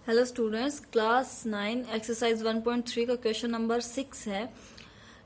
Hello students, class 9 exercise 1.3 का question number 6 है।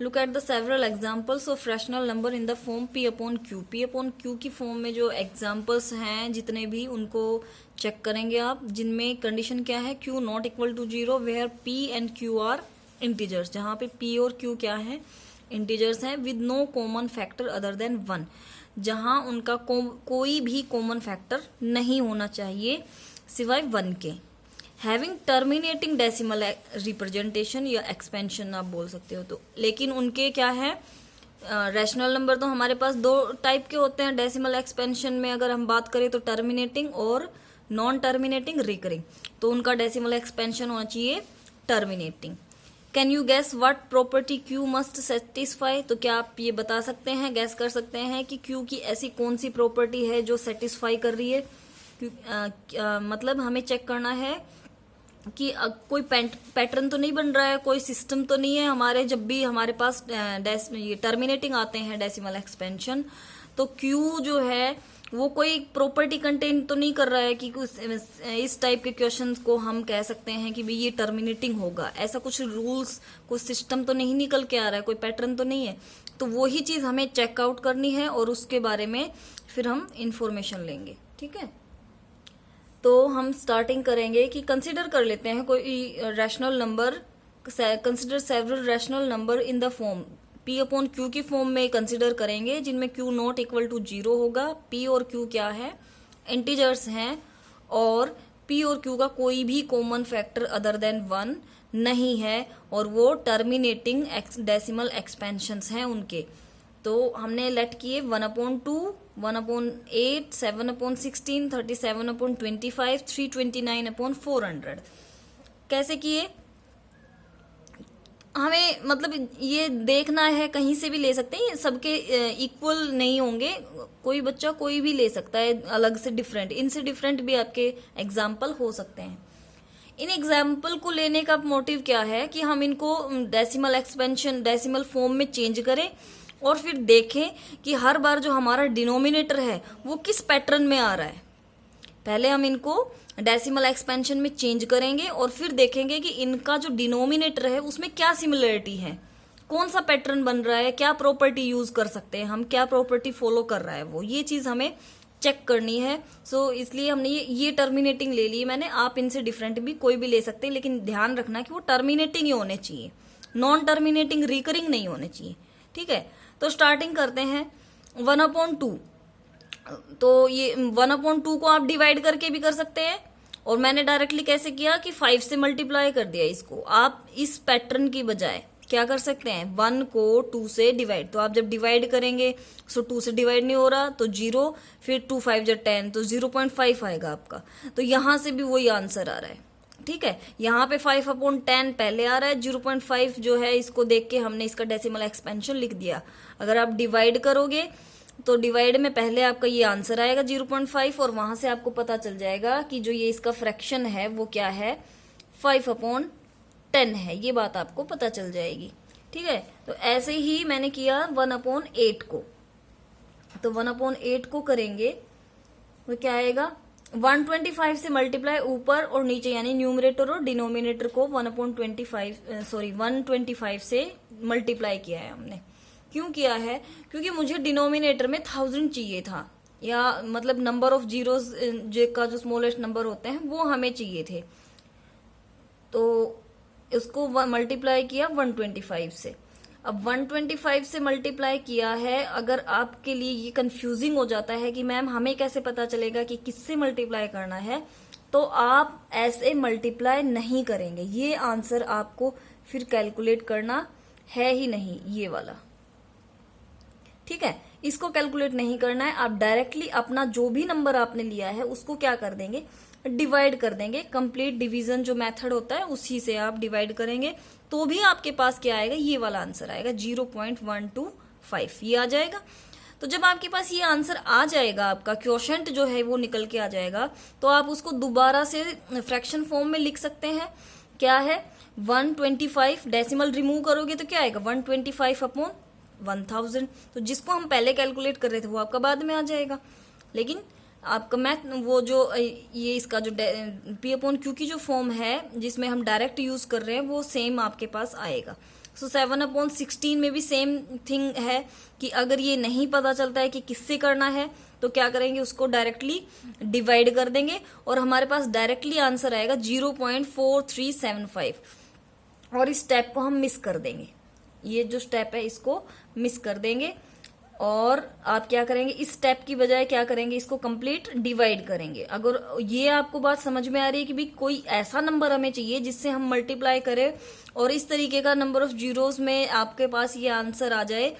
Look at the several examples of rational number in the form p upon q। p upon q की form में जो examples हैं जितने भी, उनको चेक करेंगे आप, जिनमें कंडीशन क्या है, q not equal to 0 where p and q are integers. जहां पे p और q क्या है, इंटीजर्स हैं, with no common factor other than 1। जहां उनका कोई भी कॉमन फैक्टर नहीं होना चाहिए सिवाय 1 के। हैविंग टर्मिनेटिंग डेसिमल रिप्रेजेंटेशन या एक्सपेंशन आप बोल सकते हो। तो लेकिन उनके क्या है, रैशनल नंबर तो हमारे पास दो टाइप के होते हैं डेसिमल एक्सपेंशन में। अगर हम बात करें तो टर्मिनेटिंग और नॉन टर्मिनेटिंग रिकरिंग। तो उनका डेसिमल एक्सपेंशन होना चाहिए terminating. Can you gas what property Q must satisfy. तो क्या आप ये बता सकते हैं, गैस कर सकते हैं कि क्यू की ऐसी कौन सी प्रॉपर्टी है जो सेटिस्फाई कर रही है। मतलब हमें चेक करना है कि कोई पैटर्न तो नहीं बन रहा है, कोई सिस्टम तो नहीं है हमारे, जब भी हमारे पास ये टर्मिनेटिंग आते हैं डेसिमल एक्सपेंशन, तो क्यू जो है वो कोई प्रॉपर्टी कंटेन तो नहीं कर रहा है कि इस टाइप के क्वेश्चंस को हम कह सकते हैं कि भाई ये टर्मिनेटिंग होगा। ऐसा कुछ रूल्स, कुछ सिस्टम तो नहीं निकल के आ रहा है, कोई पैटर्न तो नहीं है। तो वही चीज हमें चेकआउट करनी है और उसके बारे में फिर हम इंफॉर्मेशन लेंगे। ठीक है, तो हम स्टार्टिंग करेंगे कि कंसिडर कर लेते हैं कोई rational number. Consider several rational number in the form p upon q की फॉर्म में कंसिडर करेंगे, जिनमें q नॉट इक्वल टू 0 होगा। p और q क्या है, इंटीजर्स हैं, और p और q का कोई भी कॉमन फैक्टर अदर देन 1 नहीं है, और वो टर्मिनेटिंग डेसिमल एक्सपेंशंस हैं उनके। तो हमने लेट किए 1/2, 1/8, 7/16, 37/25, 329/400। कैसे किए, हमें मतलब ये देखना है, कहीं से भी ले सकते हैं, ये सबके इक्वल नहीं होंगे, कोई बच्चा कोई भी ले सकता है अलग से डिफरेंट, इनसे डिफरेंट भी आपके एग्जाम्पल हो सकते हैं। इन एग्जाम्पल को लेने का मोटिव क्या है कि हम इनको डेसिमल एक्सपेंशन, डेसिमल फॉर्म में चेंज करें और फिर देखें कि हर बार जो हमारा डिनोमिनेटर है वो किस पैटर्न में आ रहा है। पहले हम इनको डेसिमल एक्सपेंशन में चेंज करेंगे और फिर देखेंगे कि इनका जो डिनोमिनेटर है उसमें क्या सिमिलरिटी है, कौन सा पैटर्न बन रहा है, क्या प्रॉपर्टी यूज कर सकते हैं हम, क्या प्रॉपर्टी फॉलो कर रहा है वो, ये चीज हमें चेक करनी है। सो इसलिए हमने ये टर्मिनेटिंग ले ली मैंने। आप इनसे डिफरेंट भी कोई भी ले सकते हैं, लेकिन ध्यान रखना कि वो टर्मिनेटिंग ही होने चाहिए, नॉन टर्मिनेटिंग रिकरिंग नहीं होने चाहिए। ठीक है, तो स्टार्टिंग करते हैं 1/2। तो ये 1/2 को आप डिवाइड करके भी कर सकते हैं, और मैंने डायरेक्टली कैसे किया कि 5 से मल्टीप्लाई कर दिया इसको। आप इस पैटर्न की बजाय क्या कर सकते हैं, 1 को 2 से डिवाइड। तो आप जब डिवाइड करेंगे, सो 2 से डिवाइड नहीं हो रहा तो 0, फिर 2 5 10, तो 0.5 आएगा आपका। तो यहां से भी वही आंसर आ रहा है। ठीक है, यहाँ पे 5/10 पहले आ रहा है, 0.5 जो है इसको देख के हमने इसका डेसिमल एक्सपेंशन लिख दिया। अगर आप डिवाइड करोगे तो डिवाइड में पहले आपका ये आंसर आएगा 0.5, और वहां से आपको पता चल जाएगा कि जो ये इसका फ्रैक्शन है वो क्या है, 5/10 है। ये बात आपको पता चल जाएगी। ठीक है, तो ऐसे ही मैंने किया 1/8 को। तो 1/8 को करेंगे वो क्या आएगा, 125 से मल्टीप्लाई ऊपर और नीचे, यानी न्यूमरेटर और डिनोमिनेटर को 125 से मल्टीप्लाई किया है हमने। क्यों किया है, क्योंकि मुझे डिनोमिनेटर में 1000 चाहिए था, या मतलब नंबर ऑफ जीरोस का जो स्मॉलेस्ट नंबर होते हैं वो हमें चाहिए थे। तो उसको मल्टीप्लाई किया 125 से। अब 125 से मल्टीप्लाई किया है। अगर आपके लिए ये कंफ्यूजिंग हो जाता है कि मैम हमें कैसे पता चलेगा कि किससे मल्टीप्लाई करना है, तो आप ऐसे मल्टीप्लाई नहीं करेंगे। ये आंसर आपको फिर कैलकुलेट करना है ही नहीं, ये वाला। ठीक है, इसको कैलकुलेट नहीं करना है। आप डायरेक्टली अपना जो भी नंबर आपने लिया है उसको क्या कर देंगे, डिवाइड कर देंगे। कंप्लीट डिवीजन जो मेथड होता है उसी से आप डिवाइड करेंगे, तो भी आपके पास क्या आएगा, ये वाला आंसर आएगा 0.125, ये आ जाएगा। तो जब आपके पास ये आंसर आ जाएगा, आपका क्वोशंट जो है वो निकल के आ जाएगा, तो आप उसको दोबारा से फ्रैक्शन फॉर्म में लिख सकते हैं। क्या है, 125 डेसिमल रिमूव करोगे तो क्या आएगा, 125/1000। तो जिसको हम पहले कैलकुलेट कर रहे थे वो आपका बाद में आ जाएगा। लेकिन आपका मैथ वो जो ये इसका जो पी अपॉन क्यू की जो फॉर्म है जिसमें हम डायरेक्ट यूज कर रहे हैं वो सेम आपके पास आएगा। सो 7/16 में भी सेम थिंग है कि अगर ये नहीं पता चलता है कि किससे करना है तो क्या करेंगे, उसको डायरेक्टली डिवाइड कर देंगे और हमारे पास डायरेक्टली आंसर आएगा 0.4375 और इस स्टेप को हम मिस कर देंगे। ये जो स्टेप है इसको मिस कर देंगे और आप क्या करेंगे, इस स्टेप की बजाय क्या करेंगे, इसको कंप्लीट डिवाइड करेंगे। अगर ये आपको बात समझ में आ रही है कि भी कोई ऐसा नंबर हमें चाहिए जिससे हम मल्टीप्लाई करें और इस तरीके का नंबर ऑफ जीरोस में आपके पास ये आंसर आ जाए,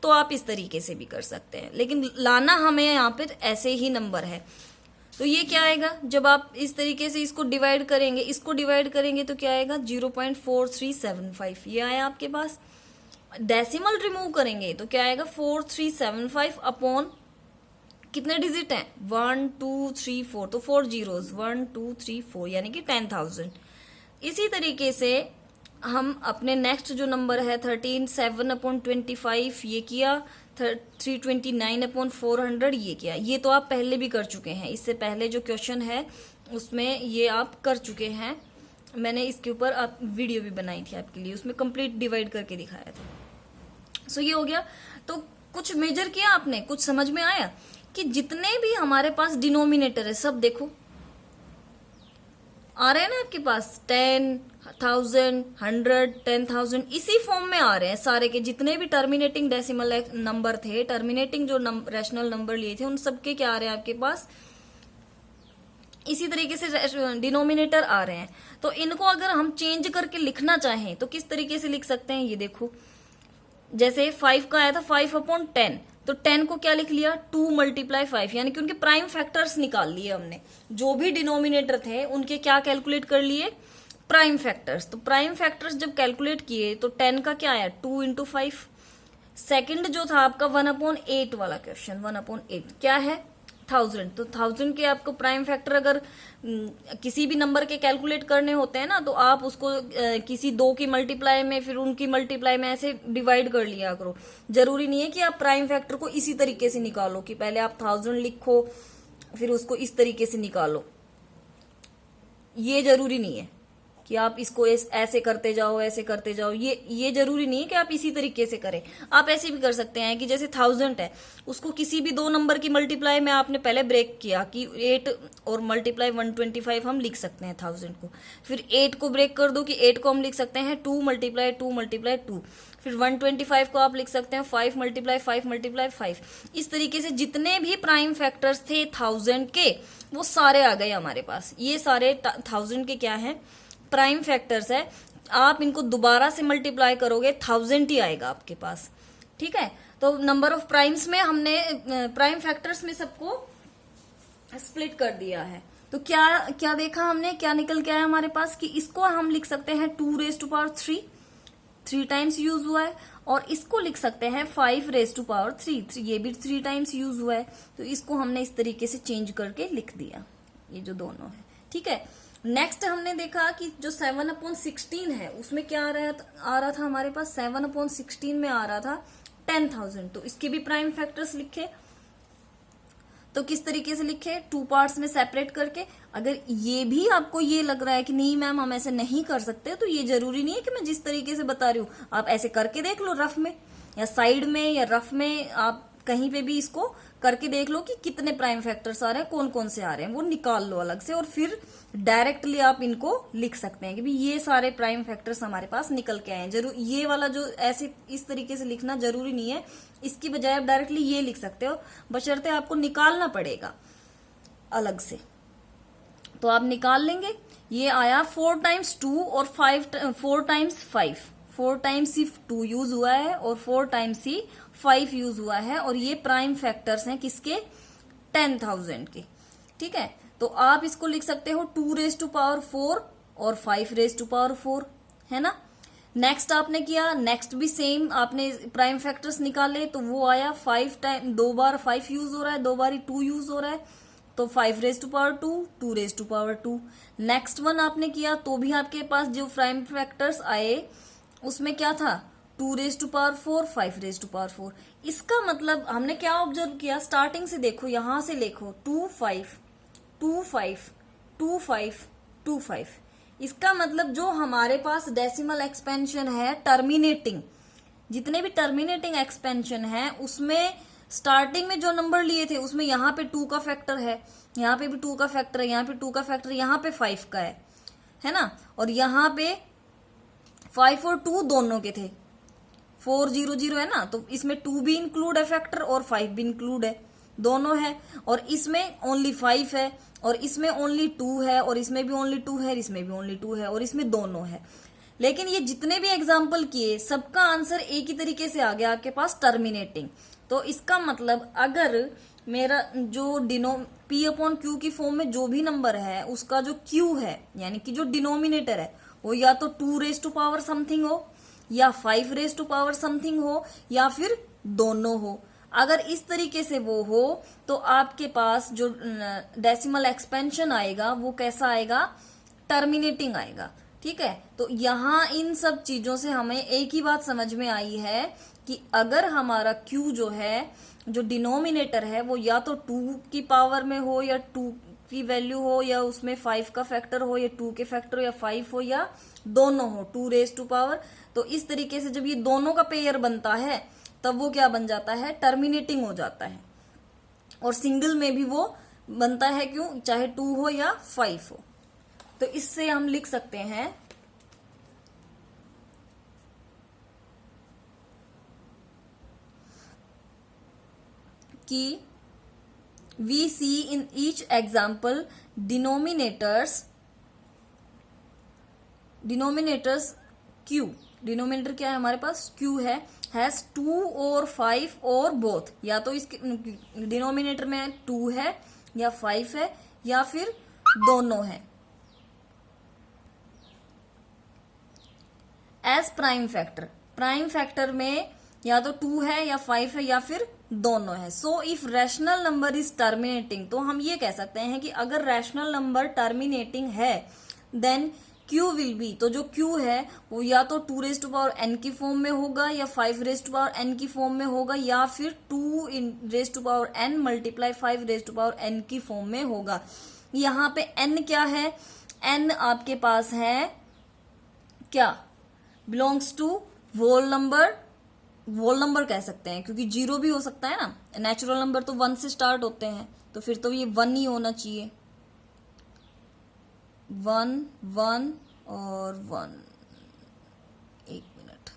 तो आप इस तरीके से भी कर सकते हैं, लेकिन लाना हमें यहाँ पर ऐसे ही नंबर है। तो ये क्या आएगा, जब आप इस तरीके से इसको डिवाइड करेंगे तो क्या आएगा 0.4375 ये आया आपके पास। डेसिमल रिमूव करेंगे तो क्या आएगा 4375 अपॉन कितने डिजिट हैं 1 2 3 4, तो 4 जीरोस 1 2 3 4 यानी कि 10,000। इसी तरीके से हम अपने नेक्स्ट जो नंबर है 13/7/25 ये किया, 329/400 ये किया। ये तो आप पहले भी कर चुके हैं, इससे पहले जो क्वेश्चन है उसमें ये आप कर चुके हैं। मैंने इसके ऊपर आप वीडियो भी बनाई थी आपके लिए, उसमें कंप्लीट डिवाइड करके दिखाया था। सो ये हो गया। तो कुछ मेजर किया आपने, कुछ समझ में आया कि जितने भी हमारे पास डिनोमिनेटर है सब देखो आ रहे हैं ना आपके पास 10,000 100 10,000 इसी फॉर्म में आ रहे हैं सारे के। जितने भी टर्मिनेटिंग डेसिमल नंबर थे, टर्मिनेटिंग जो रैशनल नंबर लिए थे, उन सबके क्या आ रहे हैं आपके पास इसी तरीके से डिनोमिनेटर आ रहे हैं। तो इनको अगर हम चेंज करके लिखना चाहें तो किस तरीके से लिख सकते हैं, ये देखो जैसे 5 का आया था 5/10, तो 10 को क्या लिख लिया 2 × 5, यानी कि उनके प्राइम फैक्टर्स निकाल लिए हमने। जो भी डिनोमिनेटर थे उनके क्या कैलकुलेट कर लिए, प्राइम फैक्टर्स। तो प्राइम फैक्टर्स जब कैलकुलेट किए तो 10 का क्या आया 2 × 5। सेकंड जो था आपका 1/8 वाला क्वेश्चन, 1/8 क्या है 1000। तो 1000 के आपको प्राइम फैक्टर अगर किसी भी नंबर के कैलकुलेट करने होते हैं ना, तो आप उसको किसी दो की मल्टीप्लाई में फिर उनकी मल्टीप्लाई में ऐसे डिवाइड कर लिया करो। जरूरी नहीं है कि आप प्राइम फैक्टर को इसी तरीके से निकालो कि पहले आप 1000 लिखो फिर उसको इस तरीके से निकालो। ये जरूरी नहीं है कि आप इसको ऐसे करते जाओ ऐसे करते जाओ, ये जरूरी नहीं है कि आप इसी तरीके से करें। आप ऐसे भी कर सकते हैं कि जैसे 1000 है उसको किसी भी दो नंबर की मल्टीप्लाई में आपने पहले ब्रेक किया कि 8 और मल्टीप्लाई 125 हम लिख सकते हैं 1000 को। फिर 8 को ब्रेक कर दो कि 8 को हम लिख सकते हैं 2 × 2 × 2। फिर 125 को आप लिख सकते हैं 5 × 5 × 5। इस तरीके से जितने भी प्राइम फैक्टर्स थे 1000 के वो सारे आ गए हमारे पास। ये सारे 1000 के क्या है प्राइम फैक्टर्स है। आप इनको दोबारा से मल्टीप्लाई करोगे 1000 ही आएगा आपके पास, ठीक है। तो नंबर ऑफ प्राइम्स में हमने प्राइम फैक्टर्स में सबको स्प्लिट कर दिया है। तो क्या क्या देखा हमने, क्या निकल के आया हमारे पास कि इसको हम लिख सकते हैं 2⁻³ 3 टाइम्स यूज हुआ है, और इसको लिख सकते हैं 5⁻³ ये भी 3 टाइम्स यूज हुआ है। तो इसको हमने इस तरीके से चेंज करके लिख दिया, ये जो दोनों है, ठीक है। नेक्स्ट हमने देखा कि जो 7/16 है उसमें क्या आ रहा था हमारे पास 7/16 में आ रहा था 10,000। तो इसके भी प्राइम फैक्टर्स लिखे, तो किस तरीके से लिखे 2 पार्ट्स में सेपरेट करके। अगर ये भी आपको ये लग रहा है कि नहीं मैम हम ऐसे नहीं कर सकते, तो ये जरूरी नहीं है कि मैं जिस तरीके से बता रही हूँ आप ऐसे करके देख लो रफ में या साइड में या रफ में, आप कहीं पे भी इसको करके देख लो कि कितने प्राइम फैक्टर्स आ रहे हैं, कौन कौन से आ रहे हैं, वो निकाल लो अलग से और फिर डायरेक्टली आप इनको लिख सकते हैं कि भी ये सारे प्राइम फैक्टर्स हमारे पास निकल के आए हैं। जरूर ये वाला जो ऐसे इस तरीके से लिखना जरूरी नहीं है, इसकी बजाय आप डायरेक्टली ये लिख सकते हो, बशर्ते आपको निकालना पड़ेगा अलग से। तो आप निकाल लेंगे, ये आया 4 × 2 और 4 × 5, 4 टाइम्स ही 2 यूज हुआ है और 4 टाइम्स ही 5 यूज हुआ है, और ये प्राइम फैक्टर्स हैं किसके 10,000 के, ठीक है। तो आप इसको लिख सकते हो 2⁻4 और 5⁻4 है ना। नेक्स्ट आपने किया, नेक्स्ट भी सेम आपने प्राइम फैक्टर्स निकाले, तो वो आया 5 टाइम 2 बार 5 यूज हो रहा है, 2 बार 2 यूज हो रहा है, तो 5⁻2 2⁻2। नेक्स्ट वन आपने किया तो भी आपके पास जो प्राइम फैक्टर्स आए उसमें क्या था 2 raise to power 4, 5 raise to power 4। इसका मतलब हमने क्या ऑब्जर्व किया, स्टार्टिंग से देखो, यहां से देखो 2 5 2 5 2 5 2 5। इसका मतलब जो हमारे पास डेसिमल एक्सपेंशन है टर्मिनेटिंग, जितने भी टर्मिनेटिंग एक्सपेंशन है उसमें स्टार्टिंग में जो नंबर लिए थे उसमें यहाँ पे 2 का फैक्टर है, यहाँ पे भी 2 का फैक्टर है, यहाँ पे 2 का फैक्टर, यहाँ पे 5 का है ना। और यहाँ पे 5 और 2 दोनों के थे, 4 0 0 है ना, तो इसमें 2 भी इंक्लूड है फैक्टर और 5 भी इंक्लूड है, दोनों है। और इसमें ओनली 5 है और इसमें ओनली 2 है और इसमें भी ओनली 2 है, इसमें भी ओनली 2 है और इसमें दोनों है। लेकिन ये जितने भी एग्जाम्पल किए सबका आंसर एक ही तरीके से आ गया आपके पास, टर्मिनेटिंग। तो इसका मतलब अगर मेरा जो P अपॉन क्यू की फॉर्म में जो भी नंबर है उसका जो क्यू है यानी कि जो डिनोमिनेटर है वो या तो 2 रेज टू पावर समथिंग हो या 5 रेज टू पावर समथिंग हो या फिर दोनों हो। अगर इस तरीके से वो हो तो आपके पास जो डेसिमल एक्सपेंशन आएगा वो कैसा आएगा, टर्मिनेटिंग आएगा। ठीक है, तो यहाँ इन सब चीजों से हमें एक ही बात समझ में आई है कि अगर हमारा Q जो है, जो डिनोमिनेटर है वो या तो 2 की पावर में हो या 2 की वैल्यू हो या उसमें 5 का फैक्टर हो या 2 के फैक्टर हो या 5 हो या दोनों हो 2 रेज टू पावर। तो इस तरीके से जब ये दोनों का पेयर बनता है तब वो क्या बन जाता है, टर्मिनेटिंग हो जाता है। और सिंगल में भी वो बनता है, क्यों, चाहे 2 हो या 5 हो। तो इससे हम लिख सकते हैं कि we see in each example denominators Q, denominator क्या है हमारे पास, Q है, हैज 2 और 5 और बोथ, या तो इसके डिनोमिनेटर में 2 है या 5 है या फिर दोनों है। एज प्राइम फैक्टर में या तो 2 है या 5 है या फिर दोनों है। So if rational number is terminating, तो हम ये कह सकते हैं कि अगर रैशनल नंबर टर्मिनेटिंग है देन Q विल बी, तो जो Q है वो या तो 2 रेज टू पावर n की फॉर्म में होगा या 5 रेज टू पावर n की फॉर्म में होगा या फिर 2 रेज टू पावर n मल्टीप्लाई 5 रेज टू पावर n की फॉर्म में होगा। यहाँ पे n क्या है, n आपके पास है क्या, बिलोंग्स टू होल नंबर कह सकते हैं, क्योंकि 0 भी हो सकता है ना, नेचुरल नंबर तो 1 से स्टार्ट होते हैं, तो फिर तो ये 1 ही होना चाहिए, 1 1 और 1। एक मिनट,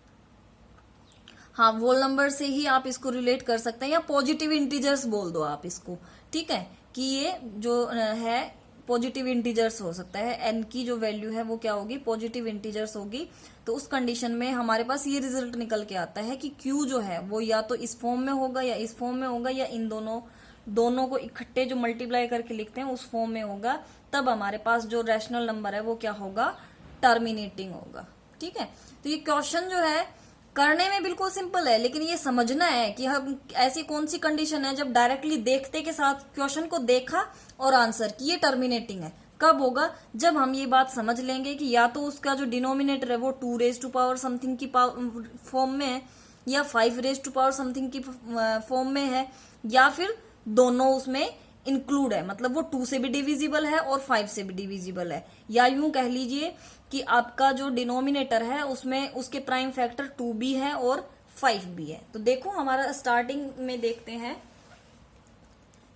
हाँ, होल नंबर से ही आप इसको रिलेट कर सकते हैं या पॉजिटिव इंटीजर्स बोल दो आप इसको। ठीक है, कि ये जो है पॉजिटिव इंटीजर्स हो सकता है, एन की जो वैल्यू है वो क्या होगी, पॉजिटिव इंटीजर्स होगी। तो उस कंडीशन में हमारे पास ये रिजल्ट निकल के आता है कि Q जो है वो या तो इस फॉर्म में होगा या इस फॉर्म में होगा या इन दोनों को इकट्ठे जो मल्टीप्लाई करके लिखते हैं उस फॉर्म में होगा। तब हमारे पास जो रैशनल नंबर है वो क्या होगा, टर्मिनेटिंग होगा। ठीक है, तो ये क्वेश्चन जो है करने में बिल्कुल सिंपल है, लेकिन ये समझना है कि हम ऐसी कौन सी कंडीशन है जब डायरेक्टली देखते के साथ क्वेश्चन को देखा और आंसर कि ये टर्मिनेटिंग है। कब होगा, जब हम ये बात समझ लेंगे कि या तो उसका जो डिनोमिनेटर है वो 2 रेज टू पावर समथिंग की फॉर्म में है या 5 रेज टू पावर समथिंग की फॉर्म में है या फिर दोनों उसमें इंक्लूड है, मतलब वो 2 से भी डिविजिबल है और 5 से भी डिविजिबल है। या यूं कह लीजिए कि आपका जो डिनोमिनेटर है उसमें उसके प्राइम फैक्टर 2 भी है और 5 भी है। तो देखो हमारा स्टार्टिंग में देखते हैं,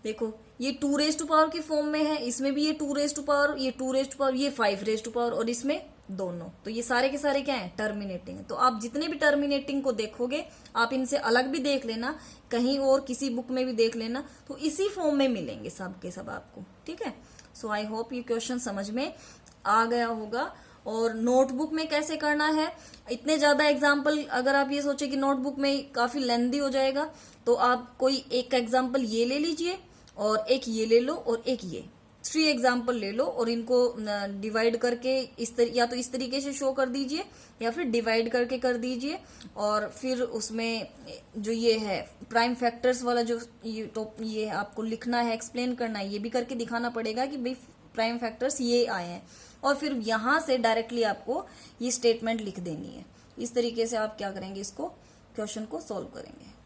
देखो ये 2 रेज टू पावर की फॉर्म में है, इसमें भी ये 2 रेज टू पावर, ये 2 रेज टू पावर, ये 5 रेज टू पावर और इसमें दोनों। तो ये सारे के सारे क्या है, टर्मिनेटिंग है। तो आप जितने भी टर्मिनेटिंग को देखोगे आप इनसे अलग भी देख लेना, कहीं और किसी बुक में भी देख लेना, तो इसी फॉर्म में मिलेंगे सब के सब आपको। ठीक है, सो आई होप ये क्वेश्चन समझ में आ गया होगा। और नोटबुक में कैसे करना है, इतने ज्यादा एग्जाम्पल अगर आप ये सोचे कि नोटबुक में काफी लेंदी हो जाएगा, तो आप कोई एक एग्जाम्पल ये ले लीजिए और एक ये ले लो और एक ये, 3 एग्जाम्पल ले लो और इनको डिवाइड करके या तो इस तरीके से शो कर दीजिए या फिर डिवाइड करके कर दीजिए। और फिर उसमें जो ये है प्राइम फैक्टर्स वाला जो ये आपको लिखना है, एक्सप्लेन करना है, ये भी करके दिखाना पड़ेगा कि भाई प्राइम फैक्टर्स ये आए हैं। और फिर यहां से डायरेक्टली आपको ये स्टेटमेंट लिख देनी है। इस तरीके से आप क्या करेंगे, इसको क्वेश्चन को सॉल्व करेंगे।